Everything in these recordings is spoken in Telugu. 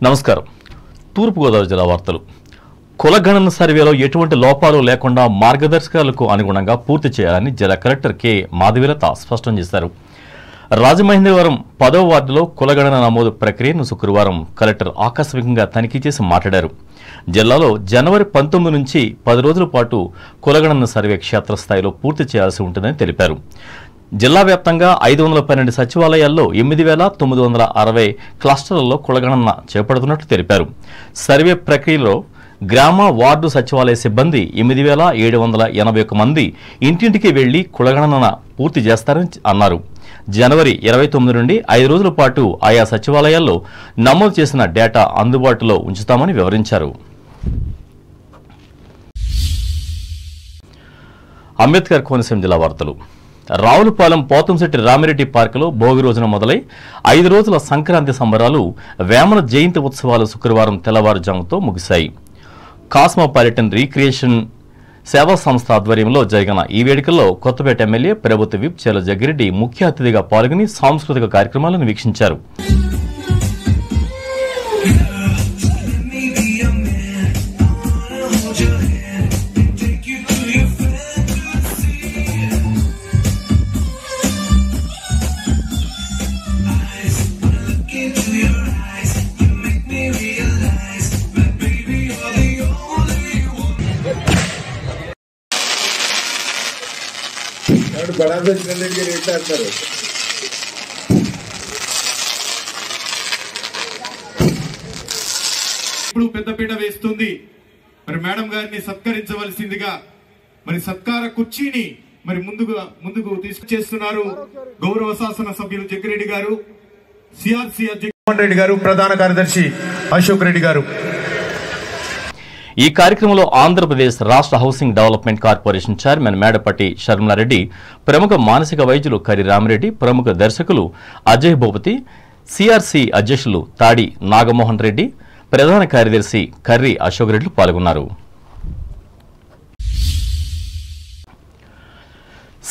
నమస్కారం. తూర్పుగోదావరి జిల్లా వార్తలు. కులగణన సర్వేలో ఎటువంటి లోపాలు లేకుండా మార్గదర్శకాలకు అనుగుణంగా పూర్తి చేయాలని జిల్లా కలెక్టర్ కె మాధవీలత స్పష్టం చేశారు. రాజమహేంద్రవరం 10వ వార్డులో కులగణన నమోదు ప్రక్రియను శుక్రవారం కలెక్టర్ ఆకస్మికంగా తనిఖీ చేసి మాట్లాడారు. జిల్లాలో జనవరి 19 నుంచి 10 రోజుల పాటు కులగణన సర్వే క్షేత్రస్థాయిలో పూర్తి చేయాల్సి ఉంటుందని తెలిపారు. జిల్లా వ్యాప్తంగా 512 సచివాలయాల్లో 8960 క్లస్టర్లలో కులగణన చేపడుతున్నట్లు తెలిపారు. సర్వే ప్రక్రియలో గ్రామ వార్డు సచివాలయ సిబ్బంది 8781 మంది ఇంటింటికి వెళ్లి కులగణన పూర్తి చేస్తారని అన్నారు. జనవరి 29 నుండి 5 రోజుల పాటు ఆయా సచివాలయాల్లో నమోదు చేసిన డేటా అందుబాటులో ఉంచుతామని వివరించారు. అంబేద్కర్ కోనసీమ జిల్లా వార్తలు. రావులపాలెం పోతంశెట్టి రామిరెడ్డి పార్కులో భోగి రోజున మొదలై 5 రోజుల సంక్రాంతి సంబరాలు వేమన జయంతి ఉత్సవాలు శుక్రవారం తెల్లవారుజాముతో ముగిశాయి. కాస్మోపాలిటన్ రీక్రియేషన్ సేవా సంస్థ ఆధ్వర్యంలో జరిగిన ఈ వేడుకల్లో కొత్తపేట ఎమ్మెల్యే ప్రభుత్వ విప్ చేల జగ్గిరెడ్డి ముఖ్య అతిథిగా పాల్గొని సాంస్కృతిక కార్యక్రమాలను వీక్షించారు. ఇప్పుడు పెద్దపీట వేస్తుంది. మరి మేడం గారిని సత్కరించవలసిందిగా మరి సత్కార కుర్చీని మరి ముందుకు తీసుకొచ్చేస్తున్నారు గౌరవ శాసన సభ్యులు జగ్గిరెడ్డి గారు, సిఆర్సి అధ్యక్షుడు రెడ్డి గారు, ప్రధాన కార్యదర్శి అశోక్ రెడ్డి గారు. ఈ కార్యక్రమంలో ఆంధ్రప్రదేశ్ రాష్ట్ర housing development corporation chairman Medapatti Sharmilareddy, ప్రముఖ మానసిక వైద్యులు కరి రామిరెడ్డి, ప్రముఖ దర్శకులు అజయ్ భూపతి, సిఆర్సి అధ్యక్షులు తాడి నాగమోహన్ రెడ్డి, ప్రధాన కార్యదర్శి కర్రి అశోక్ రెడ్డి పాల్గొన్నారు.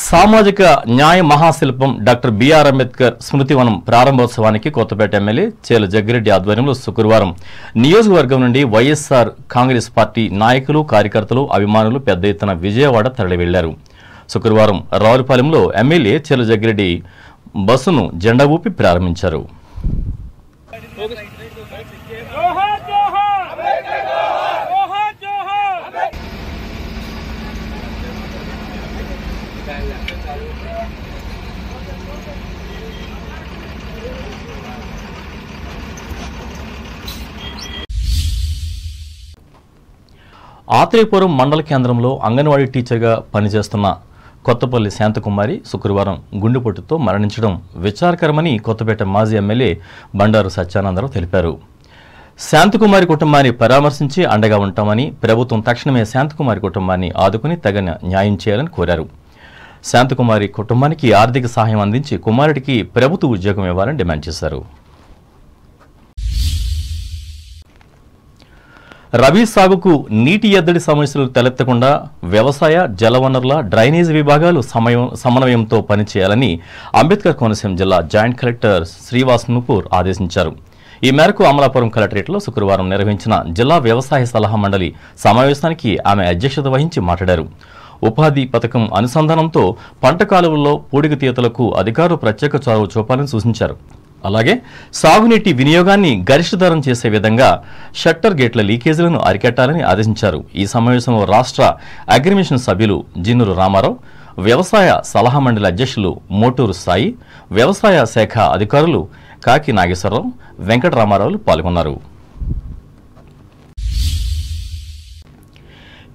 సామాజిక న్యాయ మహాశిల్పం డాక్టర్ బిఆర్ అంబేద్కర్ స్మృతివనం ప్రారంభోత్సవానికి కొత్తపేట ఎమ్మెల్యే చేల జగ్గిరెడ్డి ఆధ్వర్యంలో శుక్రవారం నియోజకవర్గం నుండి వైఎస్ఆర్ కాంగ్రెస్ పార్టీ నాయకులు, కార్యకర్తలు, అభిమానులు పెద్ద ఎత్తున విజయవాడ తరలి వెళ్లారు. శుక్రవారం రావులపాలెంలో ఎమ్మెల్యే చేల జగ్గిరెడ్డి బస్సును జెండా ఊపి ప్రారంభించారు. ఆత్రేయపురం మండల కేంద్రంలో అంగన్వాడీ టీచర్గా పనిచేస్తున్న కొత్తపల్లి శాంతకుమారి శుక్రవారం గుండెపోటుతో మరణించడం విచారకరమని కొత్తపేట మాజీ ఎమ్మెల్యే బండారు సత్యానందరావు తెలిపారు. శాంతకుమారి కుటుంబాన్ని పరామర్శించి అండగా ఉంటామని, ప్రభుత్వం తక్షణమే శాంతకుమారి కుటుంబాన్ని ఆదుకుని తగిన న్యాయం చేయాలని కోరారు. శాంతకుమారి కుటుంబానికి ఆర్థిక సహాయం అందించి కుమారుడికి ప్రభుత్వ ఉద్యోగం ఇవ్వాలని డిమాండ్ చేశారు. రబీ సాగుకు నీటి ఎద్దడి సమస్యలు తలెత్తకుండా వ్యవసాయ, జలవనరుల, డ్రైనేజీ విభాగాలు సమన్వయంతో పనిచేయాలని అంబేద్కర్ కోనసీమ జిల్లా జాయింట్ కలెక్టర్ శ్రీవాస్ నూపూర్ ఆదేశించారు. ఈ మేరకు అమలాపురం కలెక్టరేట్లో శుక్రవారం నిర్వహించిన జిల్లా వ్యవసాయ సలహా మండలి సమావేశానికి ఆమె అధ్యక్షత వహించి మాట్లాడారు. ఉపాధి పథకం అనుసంధానంతో పంట కాలువల్లో పూడిక తీతలకు అధికారులు ప్రత్యేక చొరవ చూపాలని సూచించారు. అలాగే సాగునీటి వినియోగాన్ని గరిష్టతరం చేసే విధంగా షట్టర్ గేట్ల లీకేజీలను అరికట్టాలని ఆదేశించారు. ఈ సమావేశంలో రాష్ట్ర అగ్రిమిషన్ సభ్యులు జిన్నూరు రామారావు, వ్యవసాయ సలహా మండలి అధ్యక్షులు మోటూరు సాయి, వ్యవసాయ శాఖ అధికారులు కాకి నాగేశ్వరరావు, వెంకటరామారావులు పాల్గొన్నారు.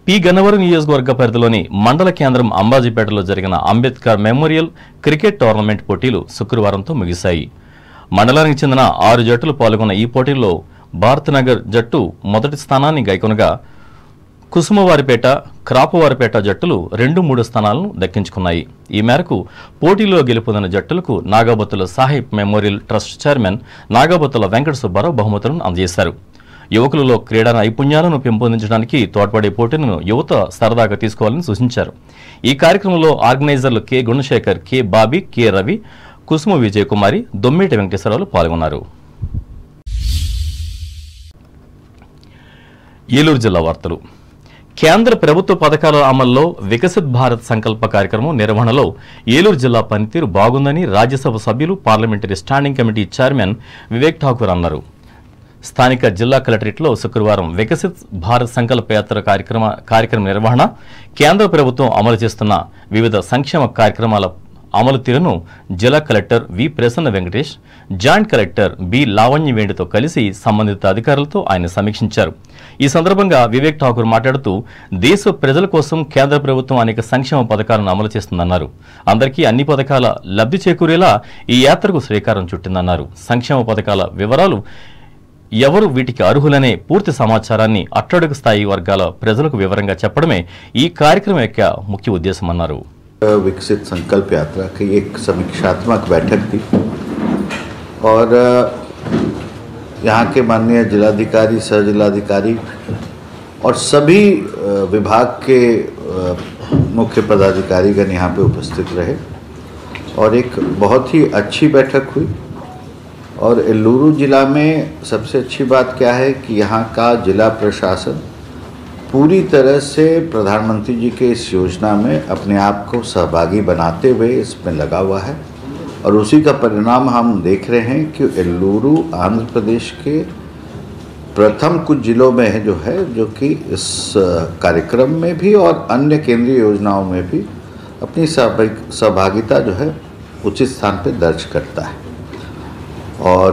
పి గన్నవరం నియోజకవర్గ పరిధిలోని మండల కేంద్రం అంబాజీపేటలో జరిగిన అంబేద్కర్ మెమోరియల్ క్రికెట్ టోర్నమెంట్ పోటీలు శుక్రవారంతో ముగిశాయి. మండలానికి చెందిన 6 జట్టులు పాల్గొన్న ఈ పోటీల్లో భారత్నగర్ జట్టు మొదటి స్థానాన్ని గైకొనగా కుసుమవారిపేట, క్రాపవారిపేట జట్టులు 2-3 స్థానాలను దక్కించుకున్నాయి. ఈ మేరకు పోటీలో గెలుపొందిన జట్టులకు Nagabothula Sahib memorial trust chairman Nagabothula Venkata Subbarao బహుమతులను అందజేశారు. యువకులలో క్రీడా నైపుణ్యాలను పెంపొందించడానికి తోడ్పడే పోటీలను యువత సరదాగా తీసుకోవాలని సూచించారు. ఈ కార్యక్రమంలో ఆర్గనైజర్లు K Gunasekhar, K Bobby, K Ravi, Kusuma Vijayakumari, Dommeti Venkateswararao పాల్గొన్నారు. ఏలూరు జిల్లా వార్తలు. కేంద్ర ప్రభుత్వ పథకాల అమల్లో వికసిత్ భారత్ సంకల్ప కార్యక్రమం నిర్వహణలో ఏలూరు జిల్లా పనితీరు బాగుందని రాజ్యసభ సభ్యులు parliamentary standing committee chairman Vivek Thakur అన్నారు. స్థానిక జిల్లా కలెక్టరేట్లో శుక్రవారం వికసిత్ భారత్ సంకల్ప యాత్ర కార్యక్రమ నిర్వహణ, కేంద్ర ప్రభుత్వం అమలు చేస్తున్న వివిధ సంక్షేమ కార్యక్రమాల అమలు తీరును జిల్లా collector V Prasanna Venkatesh, joint collector B లావణ్యవేణితో కలిసి సంబంధిత అధికారులతో ఆయన సమీక్షించారు. ఈ సందర్భంగా వివేక్ ఠాకూర్ మాట్లాడుతూ దేశ ప్రజల కోసం కేంద్ర ప్రభుత్వం అనేక సంక్షేమ పథకాలను అమలు చేస్తుందన్నారు. అందరికీ అన్ని పథకాల లబ్ధి చేకూరేలా ఈ యాత్రకు శ్రీకారం చుట్టిందన్నారు. సంక్షేమ పథకాల వివరాలు, ఎవరు వీటికి అర్హులనే పూర్తి సమాచారాన్ని అట్టడుగు స్థాయి వర్గాల ప్రజలకు వివరంగా చెప్పడమే ఈ కార్యక్రమం యొక్క ముఖ్య ఉద్దేశమన్నారు. विकसित संकल्प यात्रा की एक समीक्षात्मक बैठक थी और यहाँ के माननीय जिलाधिकारी, सह जिलाधिकारी और सभी विभाग के मुख्य पदाधिकारीगण यहाँ पे उपस्थित रहे और एक बहुत ही अच्छी बैठक हुई. और एलूरू जिला में सबसे अच्छी बात क्या है कि यहाँ का जिला प्रशासन पूरी तरह से प्रधानमंत्री जी के इस योजना में अपने आप को सहभागी बनाते हुए इसमें लगा हुआ है और उसी का परिणाम हम देख रहे हैं कि एलूरू आंध्र प्रदेश के प्रथम कुछ जिलों में है जो कि इस कार्यक्रम में भी और अन्य केंद्रीय योजनाओं में भी अपनी सहभागिता जो है उचित स्थान पर दर्ज करता है. और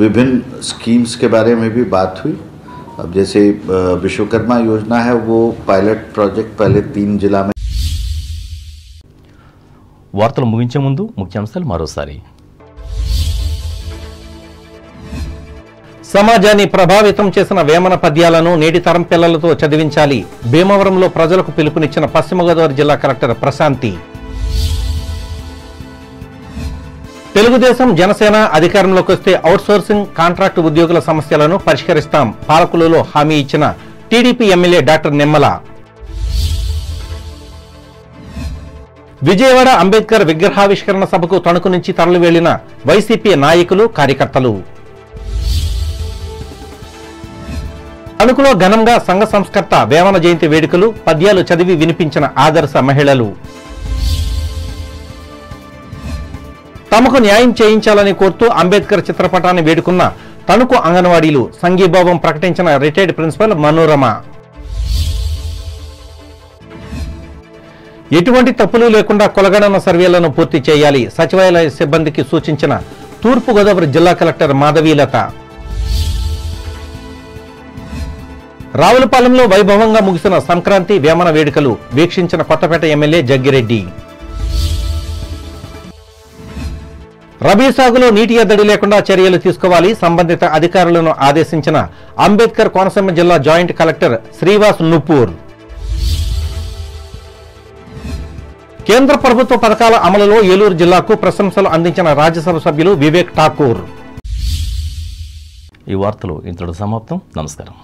विभिन्न स्कीम्स के बारे में भी बात हुई. अब जैसे विश्वकर्मा योजना है, वो पायलट प्रोजेक्ट पहले 3 जिला में. వార్తలు ముగించే ముందు ముఖ్యాంశాలు మరోసారి. సమాజాన్ని ప్రభావితం చేసిన వేమన పద్యాలను నేటి తరం పిల్లలతో చదివించాలి. భీమవరంలో ప్రజలకు పిలుపునిచ్చిన పశ్చిమ గోదావరి జిల్లా కలెక్టర్ ప్రశాంతి. తెలుగుదేశం, జనసేన అధికారంలోకి వస్తే అవుట్సోర్సింగ్ కాంట్రాక్టు ఉద్యోగుల సమస్యలను పరిష్కరిస్తాం. పాలకులలో హామీ ఇచ్చిన TDP MLA doctor Nimmala. Vijayawada Ambedkar విగ్రహావిష్కరణ సభకు తణుకు నుంచి తరలి వెళ్లిన వైసీపీ నాయకులు, కార్యకర్తలు. తణుకులో ఘనంగా సంఘ సంస్కర్త వేమన జయంతి వేడుకలు, పద్యాలు చదివి వినిపించిన ఆదర్శ మహిళలు. తమకు న్యాయం చేయించాలని కోరుతూ అంబేద్కర్ చిత్రపటాన్ని వేడుకున్న తణుకు అంగన్వాడీలు. సంఘీభావం ప్రకటించిన రిటైర్డ్ ప్రిన్సిపల్ మనోరమ. ఎటువంటి తప్పులు లేకుండా కులగణన సర్వేలను పూర్తి చేయాలి. సచివాలయ సిబ్బందికి సూచించిన తూర్పుగోదావరి జిల్లా కలెక్టర్ మాధవీలత. రావులపాలెంలో వైభవంగా ముగిసిన సంక్రాంతి వేమన వేడుకలు వీక్షించిన కొత్తపేట ఎమ్మెల్యే జగ్గిరెడ్డి. రబీ సాగులో నీటి ఎద్దడి లేకుండా చర్యలు తీసుకోవాలి. సంబంధిత అధికారులను ఆదేశించిన అంబేద్కర్ కోనసీమ జిల్లా జాయింట్ కలెక్టర్ శ్రీవాస్ నుపూర్. కేంద్ర ప్రభుత్వ పథకాల అమలులో ఏలూరు జిల్లాకు ప్రశంసలు అందించిన రాజ్యసభ సభ్యులు వివేక్ ఠాకూర్. ఈ వార్తలు ఇంతటితో సమాప్తం. నమస్కారం.